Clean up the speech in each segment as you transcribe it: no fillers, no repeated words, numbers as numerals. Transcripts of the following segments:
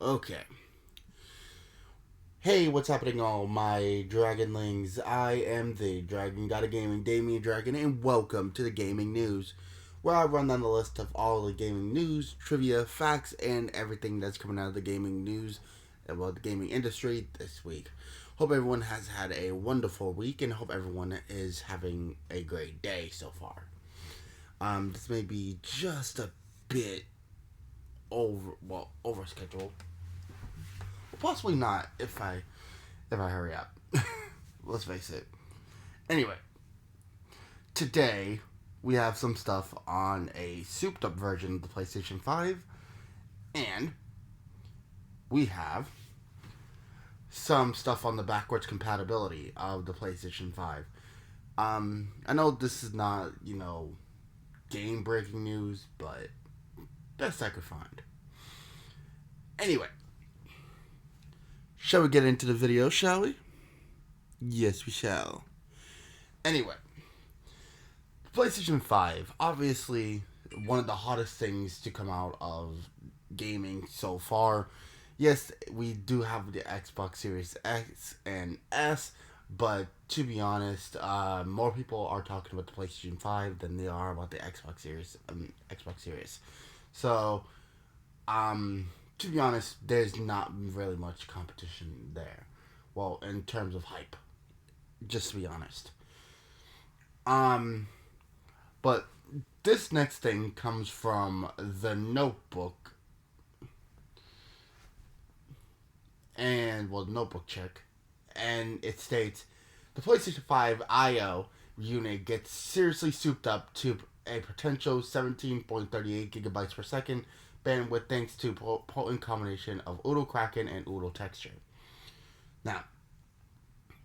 Okay. Hey, what's happening, all my Dragonlings? I am the Dragon God of Gaming, Damian Dragon, and welcome to the Gaming News, where I run down the list of all the gaming news, trivia, facts, and everything that's coming out of the gaming news about the gaming industry this week. Hope everyone has had a wonderful week, and hope everyone is having a great day so far. This may be just a bit over schedule. Possibly not if I hurry up. Let's face it. Anyway, today we have some stuff on a souped up version of the PlayStation 5, and we have some stuff on the backwards compatibility of the PlayStation 5. I know this is not, game breaking news, but best I could find. Anyway, shall we get into the video, shall we? Yes, we shall. Anyway, PlayStation 5, obviously one of the hottest things to come out of gaming so far. Yes, we do have the Xbox Series X and S, but to be honest, more people are talking about the PlayStation 5 than they are about the Xbox Series. So, to be honest, there's not really much competition there. Well, in terms of hype, just to be honest. Um, but this next thing comes from the Notebook Notebook Check, and it states the PlayStation 5 I/O unit gets seriously souped up to a potential 17.38 gigabytes per second bandwidth thanks to potent combination of Udo Kraken and Udo Texture. Now,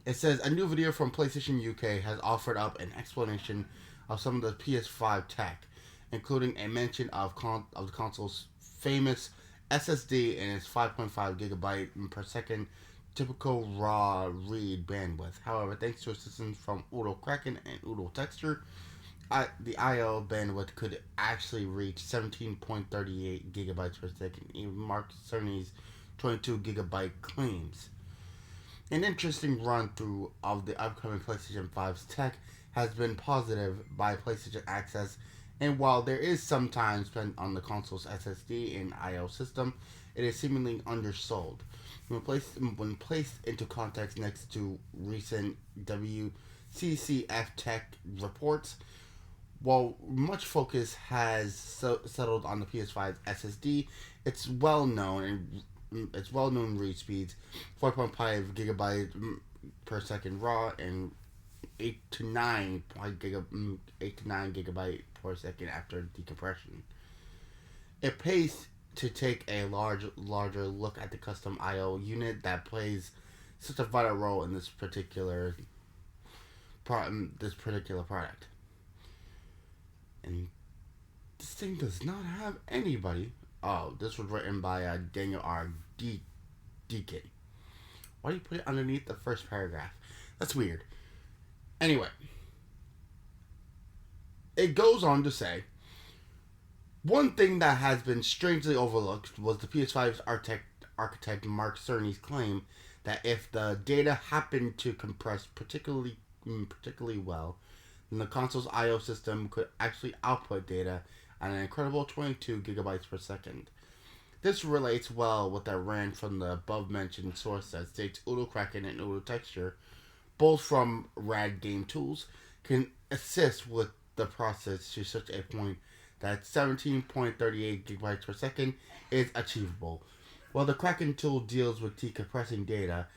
it says a new video from PlayStation UK has offered up an explanation of some of the PS5 tech, including a mention of the console's famous SSD and its 5.5 gigabyte per second typical raw read bandwidth. However, thanks to assistance from Udo Kraken and Udo Texture, the I/O bandwidth could actually reach 17.38 gigabytes per second, even Mark Cerny's 22 gigabyte claims. An interesting run through of the upcoming PlayStation 5's tech has been positive by PlayStation Access, and while there is some time spent on the console's SSD and I/O system, it is seemingly undersold. When placed into context next to recent WCCF tech reports, while much focus has settled on the PS5's SSD, its well-known read speeds, 4.5 gigabyte per second raw and 8 to 9 gigabyte per second after decompression. It pays to take a larger look at the custom I/O unit that plays such a vital role in this particular product. And this thing does not have anybody. Oh, this was written by Daniel R. Deacon. Why do you put it underneath the first paragraph? That's weird. Anyway, it goes on to say, one thing that has been strangely overlooked was the PS5's architect Mark Cerny's claim that if the data happened to compress particularly well, then the console's I/O system could actually output data at an incredible 22 gigabytes per second. This relates well with that ran from the above-mentioned source that states Udo Kraken and Udo Texture, both from Rad Game Tools, can assist with the process to such a point that 17.38 gigabytes per second is achievable. While the Kraken tool deals with decompressing data,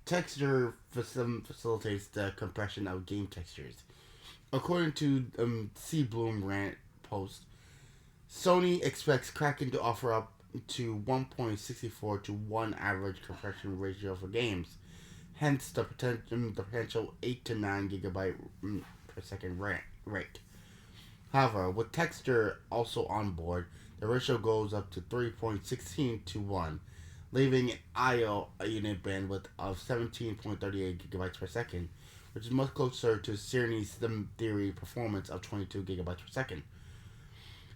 Texture facilitates the compression of game textures. According to C. Bloom Rant post, Sony expects Kraken to offer up to 1.64 to 1 average compression ratio for games, hence the potential 8 to 9 gigabyte per second rate. However, with Texture also on board, the ratio goes up to 3.16 to 1, leaving an I/O unit bandwidth of 17.38 gigabytes per second, which is much closer to Cerny's theory performance of 22 gigabytes per second.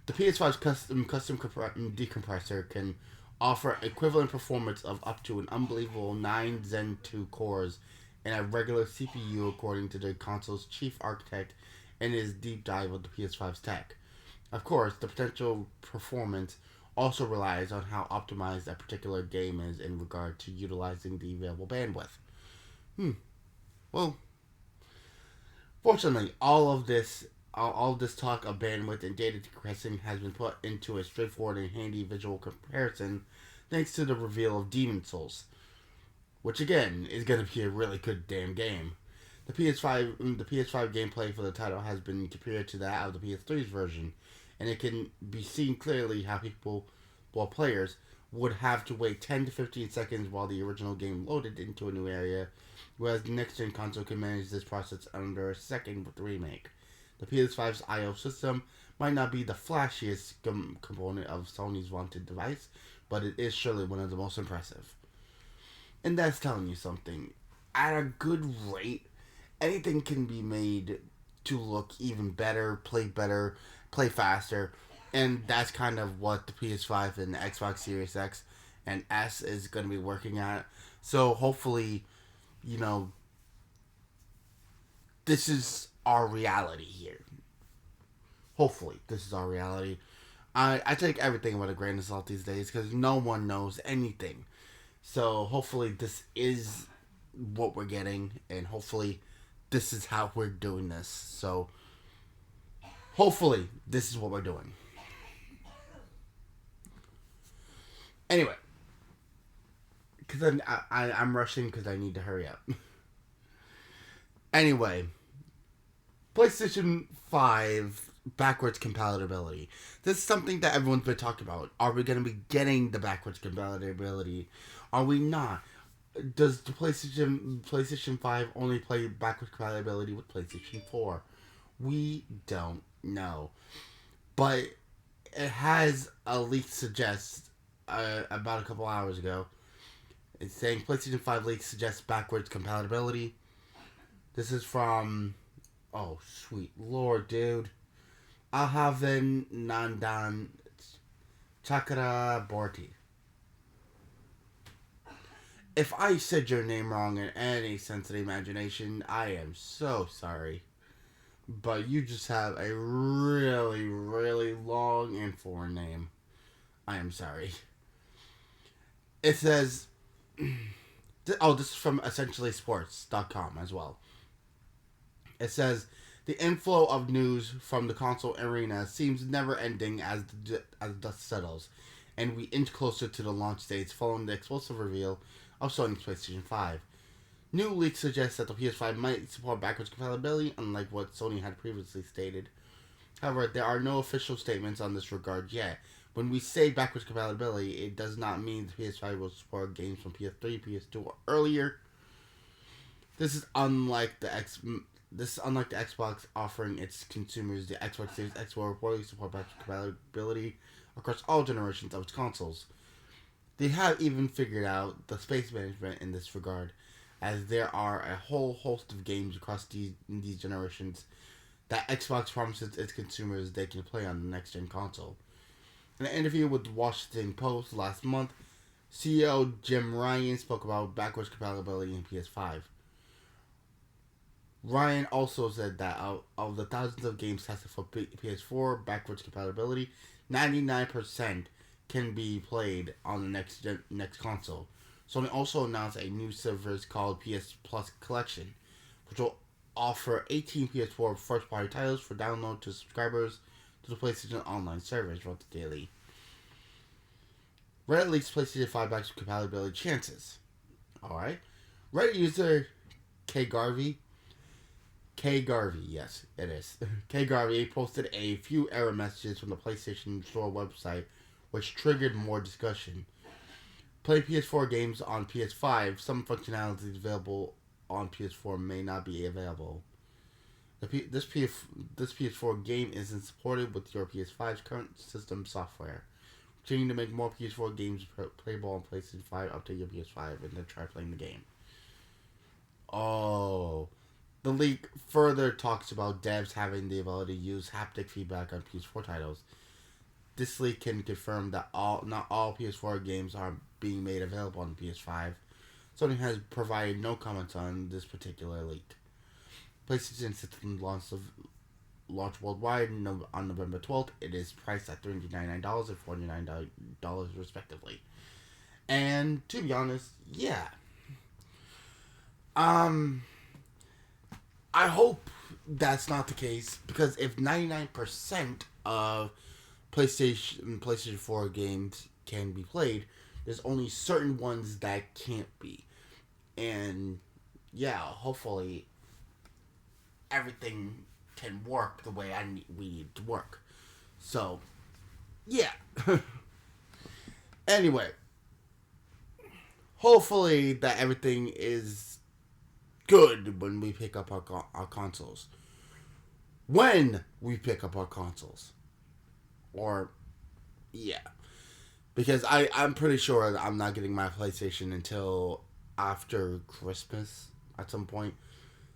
The PS5's custom decompressor can offer equivalent performance of up to an unbelievable 9 Zen 2 cores and a regular CPU, according to the console's chief architect in his deep dive of the PS5's tech. Of course, the potential performance also relies on how optimized a particular game is in regard to utilizing the available bandwidth. Well, fortunately, all of this talk of bandwidth and data decompressing has been put into a straightforward and handy visual comparison thanks to the reveal of Demon Souls, which again is going to be a really good damn game. The PS5 gameplay for the title has been compared to that of the PS3's version, and it can be seen clearly how players would have to wait 10 to 15 seconds while the original game loaded into a new area, whereas the next-gen console can manage this process under a second with the remake. The PS5's I/O system might not be the flashiest component of Sony's vaunted device, but it is surely one of the most impressive. And that's telling you something. At a good rate, anything can be made to look even better, play faster, and that's kind of what the PS5 and the Xbox Series X and S is going to be working at. So hopefully, this is our reality here. Hopefully, this is our reality. I take everything with a grain of salt these days because no one knows anything. So hopefully this is what we're getting, and hopefully this is how we're doing this. So hopefully this is what we're doing. Anyway, because I'm rushing because I need to hurry up. Anyway, PlayStation 5 backwards compatibility. This is something that everyone's been talking about. Are we going to be getting the backwards compatibility? Are we not? Does the PlayStation 5 only play backwards compatibility with PlayStation 4? We don't know. But it has a leak suggests about a couple hours ago. It's saying PlayStation 5 leak suggests backwards compatibility. This is from... Oh, sweet lord, dude. Ahaven Nandan Chakraborty. If I said your name wrong in any sense of the imagination, I am so sorry. But you just have a really, really long and foreign name. I am sorry. It says... Oh, this is from essentiallysports.com as well. It says, the inflow of news from the console arena seems never ending as dust settles, and we inch closer to the launch dates following the explosive reveal of Sony's PlayStation 5. New leaks suggest that the PS5 might support backwards compatibility, unlike what Sony had previously stated. However, there are no official statements on this regard yet. When we say backwards compatibility, it does not mean the PS5 will support games from PS3, PS2, or earlier. This is unlike the Xbox offering its consumers the Xbox Series X will reportedly support backwards compatibility across all generations of its consoles. They have even figured out the space management in this regard, as there are a whole host of games across these generations that Xbox promises its consumers they can play on the next-gen console. In an interview with the Washington Post last month, CEO Jim Ryan spoke about backwards compatibility in PS5. Ryan also said that out of the thousands of games tested for PS4 backwards compatibility, 99% can be played on the next console. Sony also announced a new service called PS Plus Collection, which will offer 18 PS4 first-party titles for download to subscribers to the PlayStation Online service, wrote the Daily. Reddit leaks PlayStation 5 backwards compatibility chances. Alright. Reddit user K Garvey, yes, it is. K Garvey posted a few error messages from the PlayStation Store website, which triggered more discussion. Play PS4 games on PS5. Some functionalities available on PS4 may not be available. This PS4 game isn't supported with your PS5's current system software. Continuing to make more PS4 games playable on PlayStation 5, update your PS5 and then try playing the game. Oh. The leak further talks about devs having the ability to use haptic feedback on PS4 titles. this leak can confirm that not all PS4 games are being made available on the PS5. Sony has provided no comments on this particular leak. PlayStation system launched worldwide on November 12th. It is priced at $399 and $49 respectively. And to be honest, yeah. I hope that's not the case, because if 99% of PlayStation 4 games can be played, there's only certain ones that can't be. And yeah, hopefully everything can work the way we need it to work. So, yeah. Anyway, hopefully that everything is good when we pick up our consoles. When we pick up our consoles. Or, yeah. Because I'm pretty sure that I'm not getting my PlayStation until after Christmas at some point.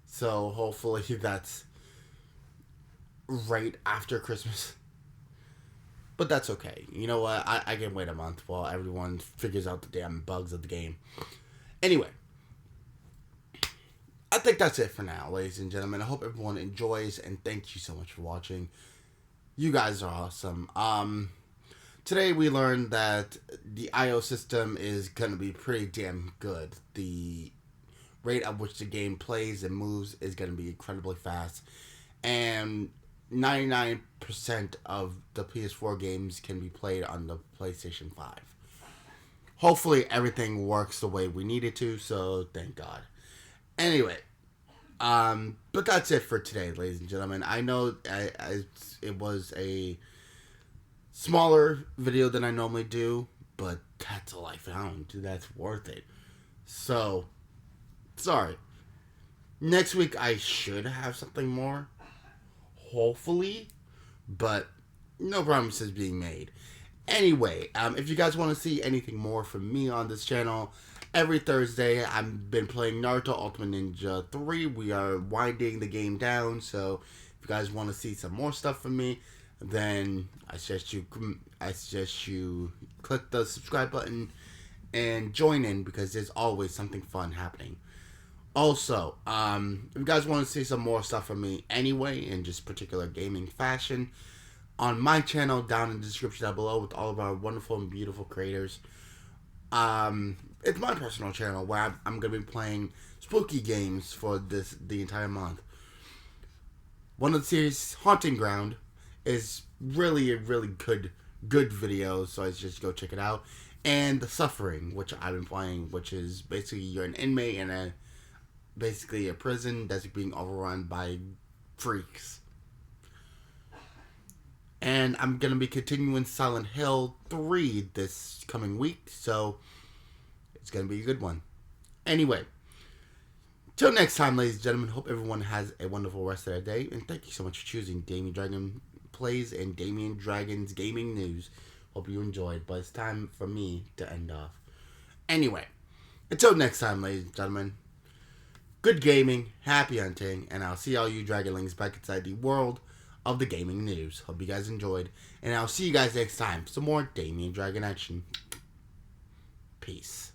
So hopefully that's right after Christmas. But that's okay. You know what? I can wait a month while everyone figures out the damn bugs of the game. Anyway. I think that's it for now, ladies and gentlemen. I hope everyone enjoys, and thank you so much for watching. You guys are awesome. Today we learned that the I/O system is going to be pretty damn good. The rate at which the game plays and moves is going to be incredibly fast. And 99% of the PS4 games can be played on the PlayStation 5. Hopefully everything works the way we need it to, so thank God. Anyway, but that's it for today, ladies and gentlemen. I know it was a smaller video than I normally do, but that's all I found. That's worth it. So, sorry. Next week I should have something more, hopefully, but no promises being made. Anyway, if you guys want to see anything more from me on this channel, every Thursday I've been playing Naruto Ultimate Ninja 3. We are winding the game down, so if you guys want to see some more stuff from me, then I suggest you click the subscribe button and join in, because there's always something fun happening. Also, if you guys want to see some more stuff from me anyway, in just particular gaming fashion, on my channel down in the description down below with all of our wonderful and beautiful creators, it's my personal channel where I'm going to be playing spooky games for the entire month. One of the series, Haunting Ground, is really a really good video, so I just go check it out. And The Suffering, which I've been playing, which is basically you're an inmate in basically a prison that's being overrun by freaks. And I'm going to be continuing Silent Hill 3 this coming week, so it's going to be a good one. Anyway, till next time, ladies and gentlemen, hope everyone has a wonderful rest of their day, and thank you so much for choosing Damian-Dragon Plays and Damian-Dragon's Gaming News. Hope you enjoyed, but it's time for me to end off. Anyway, until next time, ladies and gentlemen, good gaming, happy hunting, and I'll see all you Dragonlings back inside the world of the gaming news. Hope you guys enjoyed, and I'll see you guys next time for some more Damian-Dragon action. Peace.